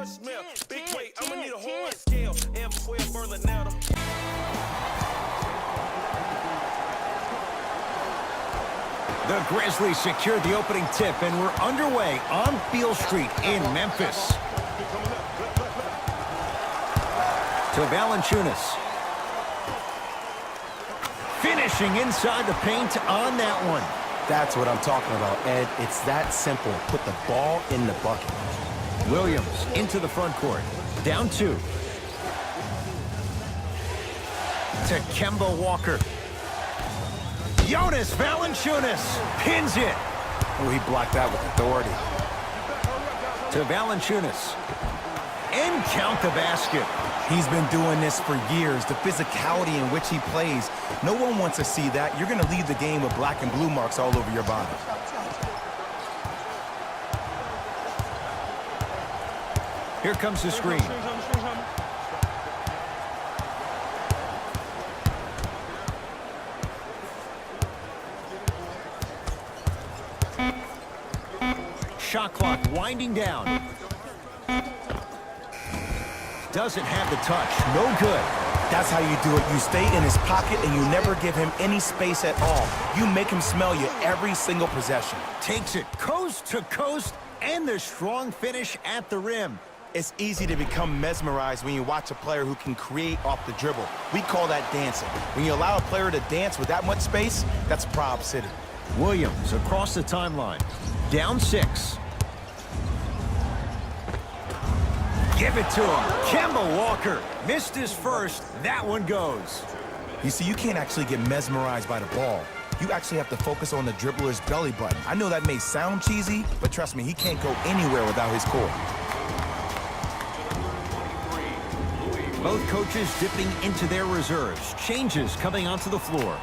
smell. Big weight, I'ma need a horn scale. F12 Berlinetta. The Grizzlies secured the opening tip, and we're underway on Beale Street in Memphis. To Valanciunas. Finishing inside the paint on that one. That's what I'm talking about, Ed. It's that simple. Put the ball in the bucket. Williams into the front court. Down 2. To Kemba Walker. Jonas Valanciunas pins it. Oh, he blocked that with authority. To Valanciunas. And count the basket. He's been doing this for years. The physicality in which he plays. No one wants to see that. You're going to leave the game with black and blue marks all over your body. Here comes the screen. Shot clock winding down. Doesn't have the touch. No good. That's how you do it. You stay in his pocket and you never give him any space at all. You make him smell you every single possession. Takes it coast to coast and the strong finish at the rim. It's easy to become mesmerized when you watch a player who can create off the dribble. We call that dancing. When you allow a player to dance with that much space, that's Prob City. Williams across the timeline. Down 6. Give it to him. Kemba Walker missed his first. That one goes. You see, you can't actually get mesmerized by the ball. You actually have to focus on the dribbler's belly button. I know that may sound cheesy, but trust me, he can't go anywhere without his core. Both coaches dipping into their reserves. Changes coming onto the floor.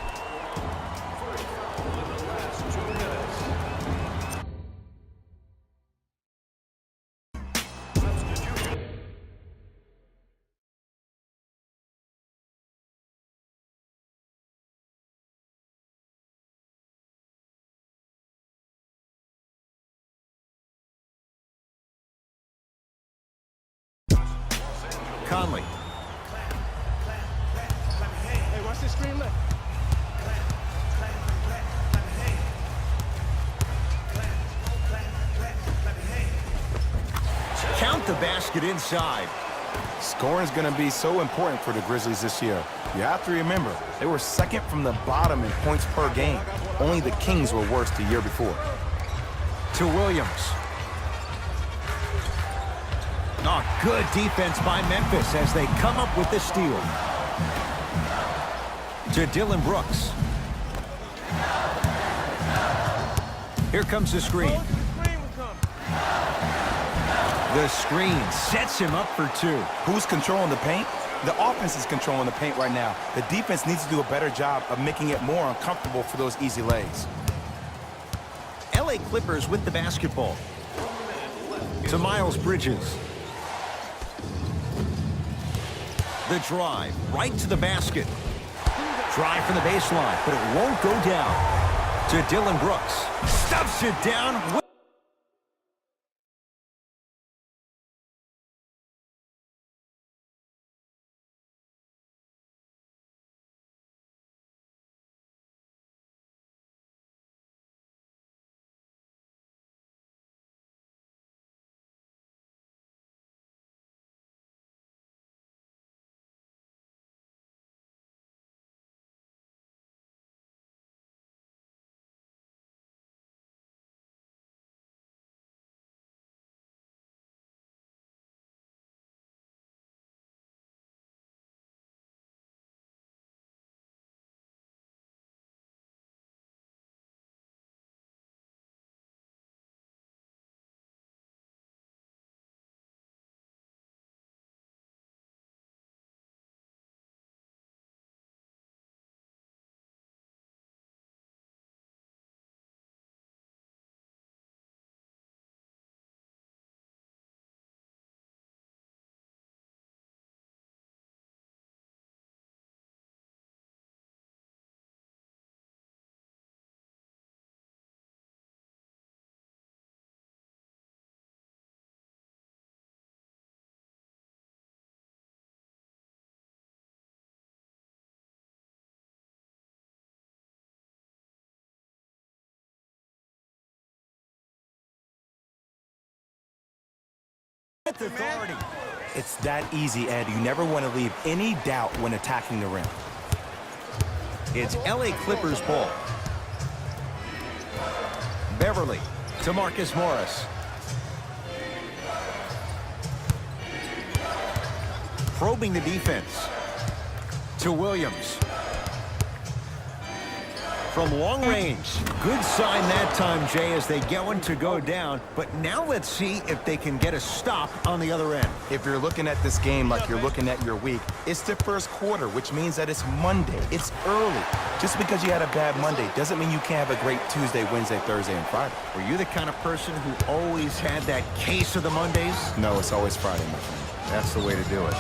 Conley. Hey, watch this screen left. Count the basket inside. Scoring is going to be so important for the Grizzlies this year. You have to remember, they were second from the bottom in points per game. Only the Kings were worse the year before. To Williams. Oh, good defense by Memphis as they come up with the steal. To Dylan Brooks. Here comes the screen. The screen sets him up for 2. Who's controlling the paint? The offense is controlling the paint right now. The defense needs to do a better job of making it more uncomfortable for those easy lays. LA Clippers with the basketball. To Miles Bridges. The drive right to the basket. Drive from the baseline, but it won't go down. To Dylan Brooks. Stuffs it down. with authority. It's that easy, Ed. You never want to leave any doubt when attacking the rim. It's LA Clippers ball. Beverly to Marcus Morris. Probing the defense. To Williams. From long range. Good sign that time, Jay, as they get one to go down. But now let's see if they can get a stop on the other end. If you're looking at this game like you're looking at your week, it's the first quarter, which means that it's Monday. It's early. Just because you had a bad Monday doesn't mean you can't have a great Tuesday, Wednesday, Thursday, and Friday. Were you the kind of person who always had that case of the Mondays? No, it's always Friday, my friend. That's the way to do it.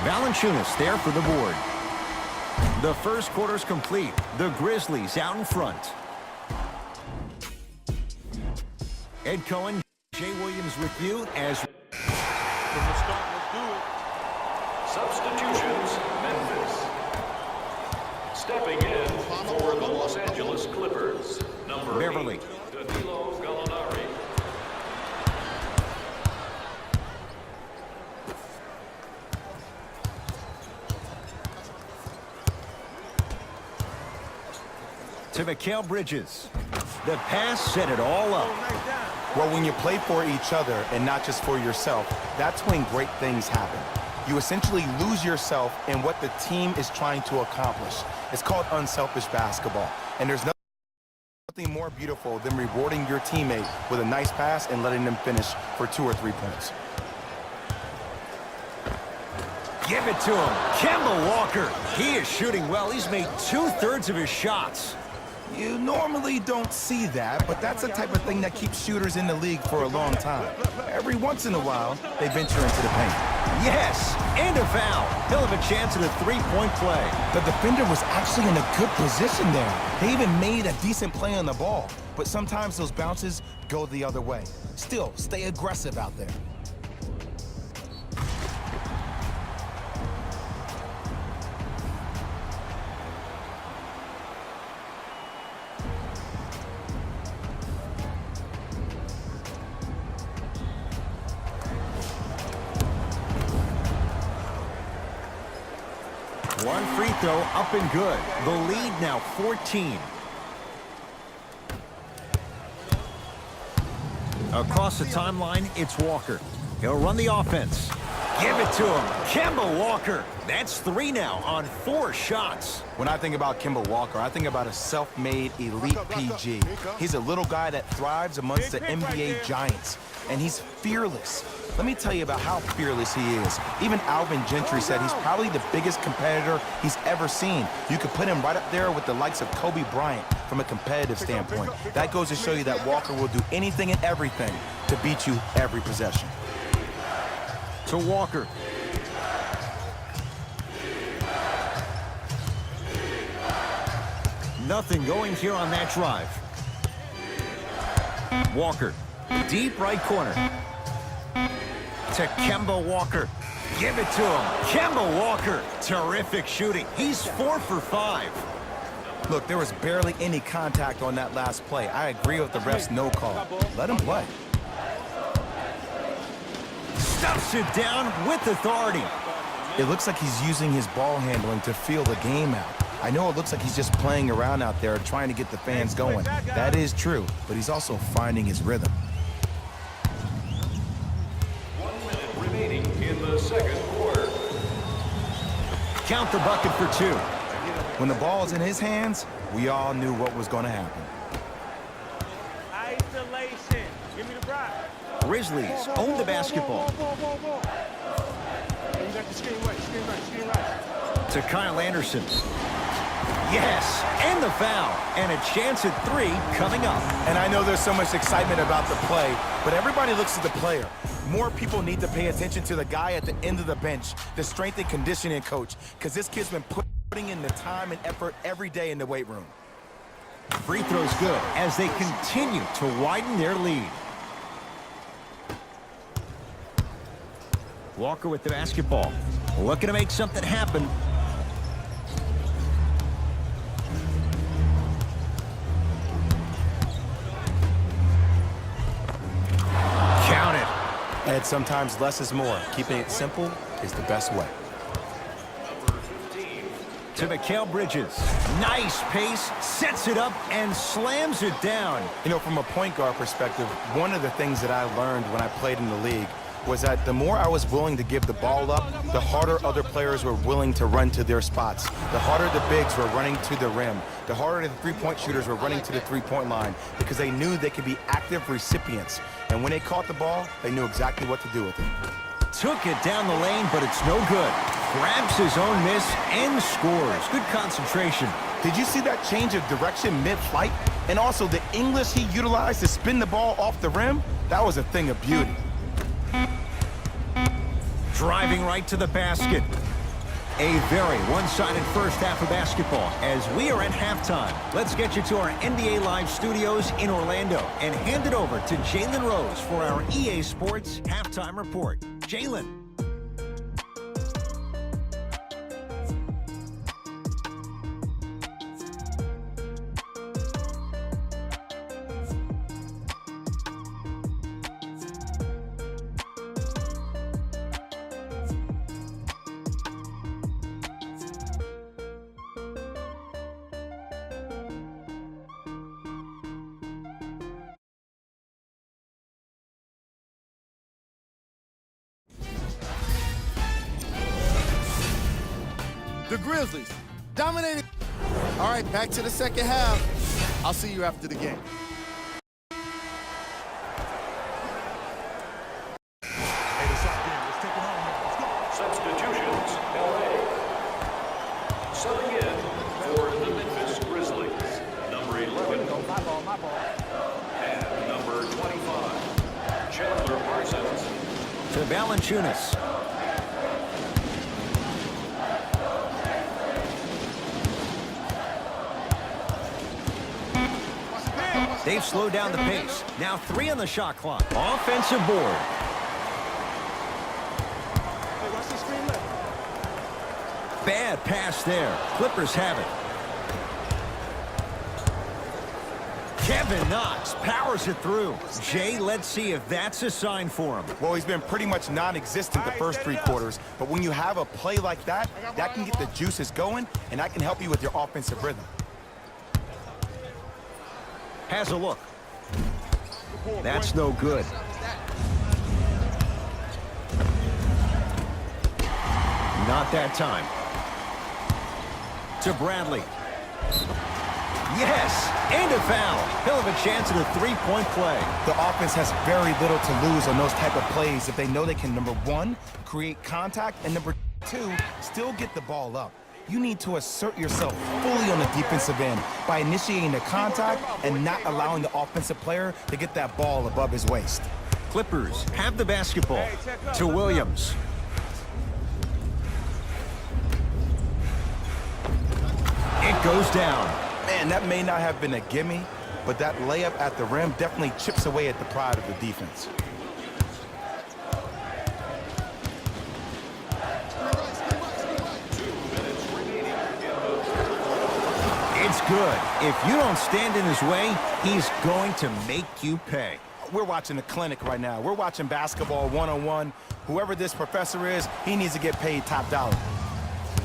Valanciunas there for the board. The first quarter's complete. The Grizzlies out in front. Ed Cohen, Jay Williams with you as... Substitutions, Memphis. Stepping in for the Los Angeles Clippers, number Beverly. 8, Danilo Gallinari. To Mikal Bridges. The pass set it all up. Well, when you play for each other and not just for yourself, that's when great things happen. You essentially lose yourself in what the team is trying to accomplish. It's called unselfish basketball. And there's nothing more beautiful than rewarding your teammate with a nice pass and letting them finish for 2 or 3 points. Give it to him. Kemba Walker. He is shooting well. He's made 2/3 of his shots. You normally don't see that, but that's the type of thing that keeps shooters in the league for a long time. Every once in a while, they venture into the paint. Yes, and a foul. He'll have a chance at a three-point play. The defender was actually in a good position there. They even made a decent play on the ball, but sometimes those bounces go the other way. Still, stay aggressive out there. One free throw up and good. The lead now 14. Across the timeline, it's Walker. He'll run the offense. Give it to him. Kemba Walker. That's 3 now on 4 shots. When I think about Kemba Walker, I think about a self-made elite PG. He's a little guy that thrives amongst the NBA giants, and he's fearless. Let me tell you about how fearless he is. Even Alvin Gentry said he's probably the biggest competitor he's ever seen. You could put him right up there with the likes of Kobe Bryant from a competitive standpoint. That goes to show you that Walker will do anything and everything to beat you every possession. To Walker. Nothing going here on that drive. Walker. Deep right corner. To Kemba Walker. Give it to him. Kemba Walker. Terrific shooting. He's 4 for 5. Look, there was barely any contact on that last play. I agree with the ref's no call. Let him play. Stuffs it down with authority. It looks like he's using his ball handling to feel the game out. I know it looks like he's just playing around out there trying to get the fans going. That is true, but he's also finding his rhythm. 1 minute remaining in the second quarter. Count the bucket for 2. When the ball is in his hands, we all knew what was going to happen. Isolation. Give me the rock. Grizzlies own the basketball. You got the screen right. To Kyle Anderson. Yes, and the foul. And a chance at 3 coming up. And I know there's so much excitement about the play, but everybody looks at the player. More people need to pay attention to the guy at the end of the bench, the strength and conditioning coach, because this kid's been putting in the time and effort every day in the weight room. Free throw's good as they continue to widen their lead. Walker with the basketball. Looking to make something happen. Count it. And sometimes less is more. Keeping it simple is the best way. To Mikal Bridges. Nice pace, sets it up, and slams it down. You know, from a point guard perspective, one of the things that I learned when I played in the league was that the more I was willing to give the ball up, the harder other players were willing to run to their spots. The harder the bigs were running to the rim. The harder the three-point shooters were running to the three-point line because they knew they could be active recipients. And when they caught the ball, they knew exactly what to do with it. Took it down the lane, but it's no good. Grabs his own miss and scores. Good concentration. Did you see that change of direction mid-flight? And also the English he utilized to spin the ball off the rim? That was a thing of beauty. Driving right to the basket. A very one-sided first half of basketball as we are at halftime. Let's get you to our NBA Live studios in Orlando and hand it over to Jalen Rose for our EA Sports Halftime Report. Jalen. The Grizzlies dominated. All right, back to the second half. I'll see you after the game. Substitutions, LA. Subbing in for the Memphis Grizzlies, number 11. And number 25, Chandler Parsons. To Valanciunas. They've slowed down the pace. Now 3 on the shot clock. Offensive board. Bad pass there. Clippers have it. Kevin Knox powers it through. Jay, let's see if that's a sign for him. Well, he's been pretty much non-existent the first 3 quarters, but when you have a play like that, that can get the juices going, and that can help you with your offensive rhythm. Has a look. That's no good. Not that time. To Bradley. Yes, and a foul. He'll have a chance at a 3-point play. The offense has very little to lose on those type of plays if they know they can, number 1, create contact, and number 2, still get the ball up. You need to assert yourself fully on the defensive end by initiating the contact and not allowing the offensive player to get that ball above his waist. Clippers have the basketball. To Williams. It goes down. Man, that may not have been a gimme, but that layup at the rim definitely chips away at the pride of the defense. It's good. If you don't stand in his way, he's going to make you pay. We're watching a clinic right now. We're watching basketball one-on-one. Whoever this professor is, he needs to get paid top dollar.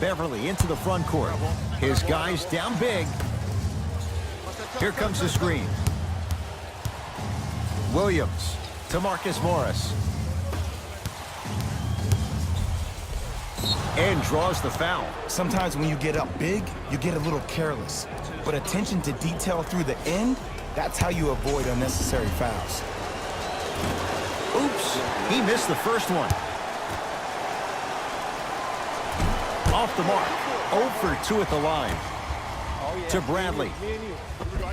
Beverly into the front court. His guys down big. Here comes the screen. Williams to Marcus Morris. And draws the foul. Sometimes when you get up big, you get a little careless. But attention to detail through the end, that's how you avoid unnecessary fouls. Oops, he missed the first one. Off the mark, 0 for 2 at the line. To Bradley.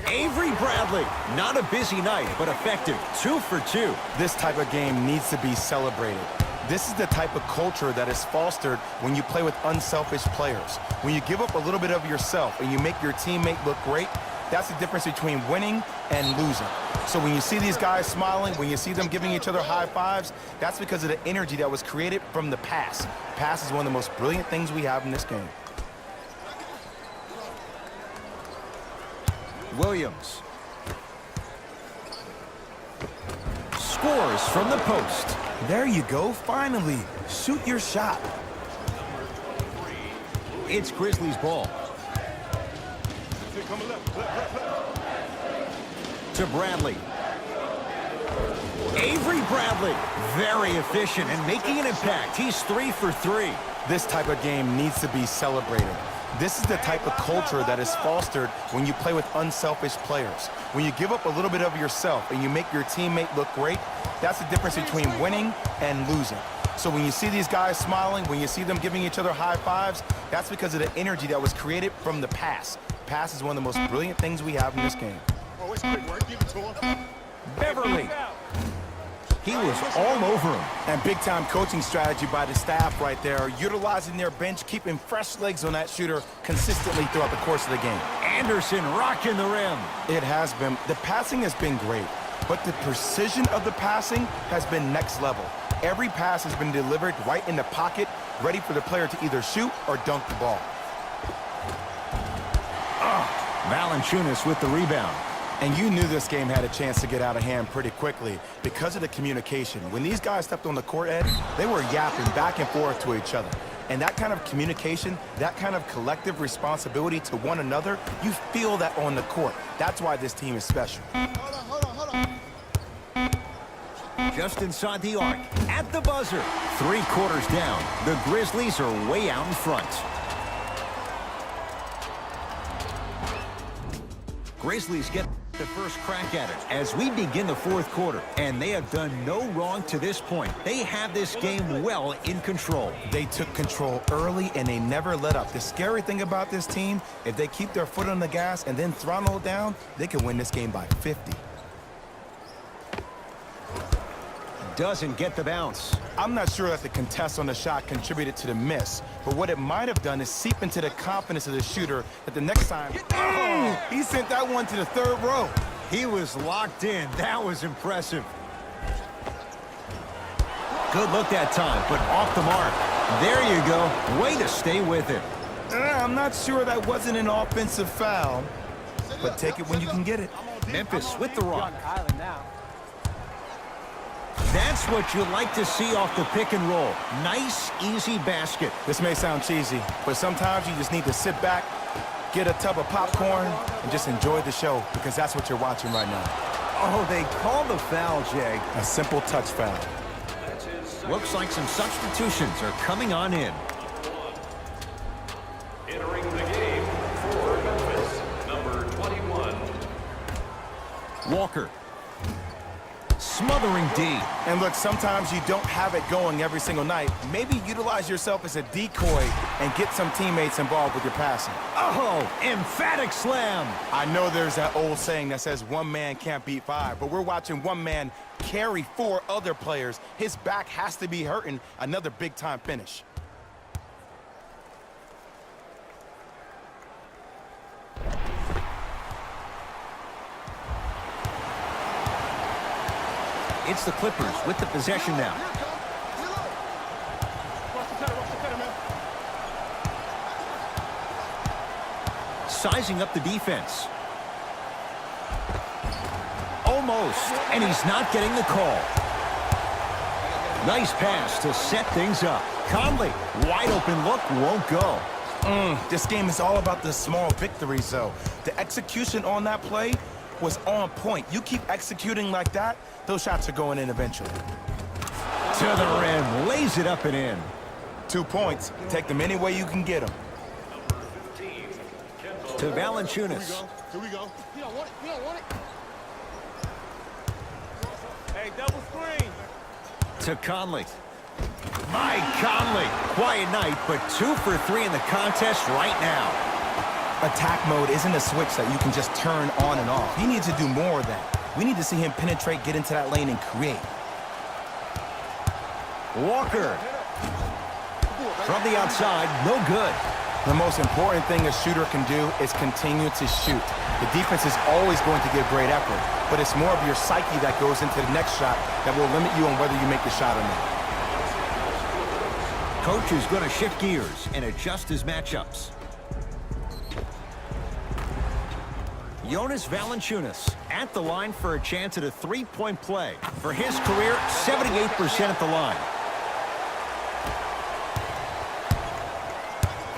Avery Bradley, not a busy night, but effective, 2 for 2. This type of game needs to be celebrated. This is the type of culture that is fostered when you play with unselfish players. When you give up a little bit of yourself and you make your teammate look great, that's the difference between winning and losing. So when you see these guys smiling, when you see them giving each other high fives, that's because of the energy that was created from the pass. Pass is one of the most brilliant things we have in this game. Williams scores from the post. There you go, finally. Shoot your shot. It's Grizzlies ball. To Bradley. Avery Bradley, very efficient and making an impact. He's 3 for 3. This type of game needs to be celebrated. This is the type of culture that is fostered when you play with unselfish players. When you give up a little bit of yourself and you make your teammate look great, that's the difference between winning and losing. So when you see these guys smiling, when you see them giving each other high fives, that's because of the energy that was created from the pass. Pass is one of the most brilliant things we have in this game. Oh, it's quick work. Give it to him. Beverly. He was all over him. And big-time coaching strategy by the staff right there, utilizing their bench, keeping fresh legs on that shooter consistently throughout the course of the game. Anderson rocking the rim. It has been. The passing has been great, but the precision of the passing has been next level. Every pass has been delivered right in the pocket, ready for the player to either shoot or dunk the ball. Valanciunas with the rebound. And you knew this game had a chance to get out of hand pretty quickly because of the communication. When these guys stepped on the court edge, they were yapping back and forth to each other. And that kind of communication, that kind of collective responsibility to one another, you feel that on the court. That's why this team is special. Hold on. Just inside the arc, at the buzzer. 3 quarters down. The Grizzlies are way out in front. Grizzlies get the first crack at it as we begin the 4th quarter, and they have done no wrong to this point. They have this game well in control. They took control early, and they never let up. The scary thing about this team, if they keep their foot on the gas and then throttle it down, they can win this game by 50. Doesn't get the bounce. I'm not sure that the contest on the shot contributed to the miss, but what it might have done is seep into the confidence of the shooter that the next time, oh, he sent that one to the 3rd row. He was locked in. That was impressive. Good look that time, but off the mark. There you go. Way to stay with it. I'm not sure that wasn't an offensive foul, but take it when you can get it. Memphis with the rock. That's what you like to see off the pick and roll. Nice, easy basket. This may sound cheesy, but sometimes you just need to sit back, get a tub of popcorn, and just enjoy the show, because that's what you're watching right now. Oh, they call the foul, Jay. A simple touch foul. Looks like some substitutions are coming on in. Entering the game for Memphis, number 21. Walker. Smothering D. And look, sometimes you don't have it going every single night. Maybe utilize yourself as a decoy and get some teammates involved with your passing. Oh, emphatic slam. I know there's that old saying that says one man can't beat 5, but we're watching one man carry 4 other players. His back has to be hurting. Another big-time finish. It's the Clippers with the possession now. Sizing up the defense. Almost, and he's not getting the call. Nice pass to set things up. Conley, wide open look, won't go. This game is all about the small victories, though. The execution on that play was on point. You keep executing like that, those shots are going in eventually. To the rim, lays it up and in. 2 points. Take them any way you can get them. To Valanciunas. Here we go. You don't want it. You don't want it. Hey, double screen. To Conley. Mike Conley. Quiet night, but 2 for 3 in the contest right now. Attack mode isn't a switch that you can just turn on and off. He needs to do more of that. We need to see him penetrate, get into that lane, and create. Walker. From the outside, no good. The most important thing a shooter can do is continue to shoot. The defense is always going to give great effort, but it's more of your psyche that goes into the next shot that will limit you on whether you make the shot or not. Coach is going to shift gears and adjust his matchups. Jonas Valanciunas at the line for a chance at a three-point play. For his career, 78% at the line.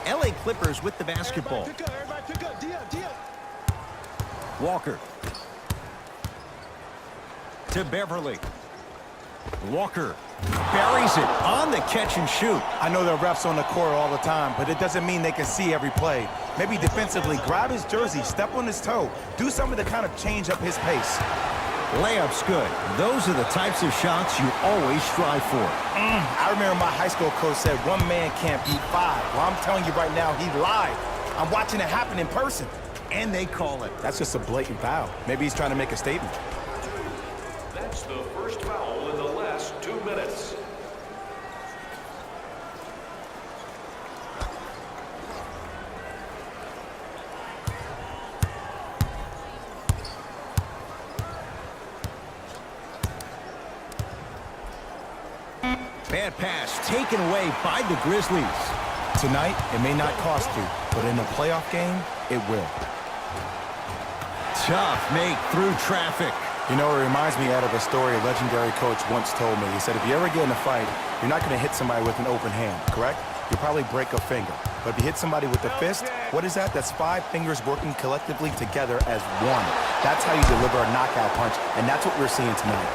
LA Clippers with the basketball. Walker. To Beverly. Walker buries it on the catch and shoot. I know there are refs on the court all the time, but it doesn't mean they can see every play. Maybe defensively, grab his jersey, step on his toe, do something to kind of change up his pace. Layup's good. Those are the types of shots you always strive for. I remember my high school coach said one man can't beat five. Well, I'm telling you right now, he lied. I'm watching it happen in person. And they call it. That's just a blatant foul. Maybe he's trying to make a statement. That's the first foul in the last 2 minutes. Bad pass taken away by the Grizzlies. Tonight, it may not cost you, but in a playoff game, it will. Tough make through traffic. You know, it reminds me out of a story a legendary coach once told me. He said, if you ever get in a fight, you're not going to hit somebody with an open hand, correct? You'll probably break a finger. But if you hit somebody with a fist, what is that? That's 5 fingers working collectively together as one. That's how you deliver a knockout punch, and that's what we're seeing tonight.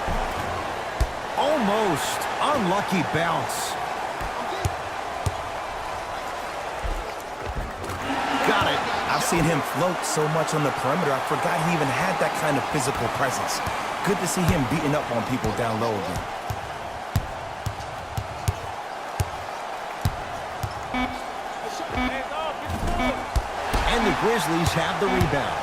Almost unlucky bounce. Got it. I've seen him float so much on the perimeter, I forgot he even had that kind of physical presence. Good to see him beating up on people down low again. And the Grizzlies have the rebound.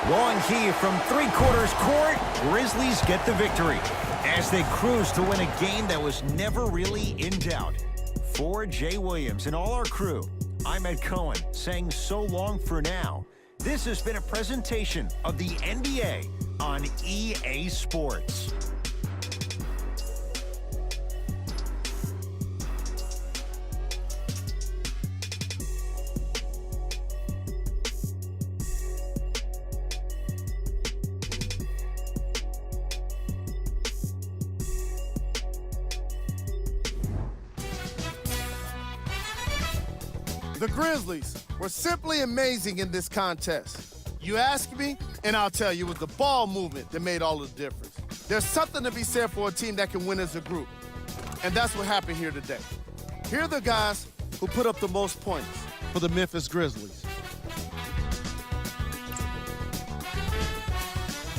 Long key from three-quarters court. Grizzlies get the victory as they cruise to win a game that was never really in doubt. For Jay Williams and all our crew, I'm Ed Cohen saying so long for now. This has been a presentation of the NBA on EA Sports. The Grizzlies were simply amazing in this contest. You ask me, and I'll tell you, it was the ball movement that made all the difference. There's something to be said for a team that can win as a group, and that's what happened here today. Here are the guys who put up the most points for the Memphis Grizzlies.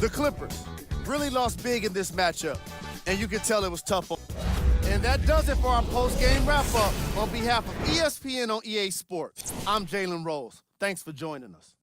The Clippers really lost big in this matchup, and you can tell it was tough. And that does it for our post-game wrap-up. On behalf of ESPN on EA Sports, I'm Jalen Rose. Thanks for joining us.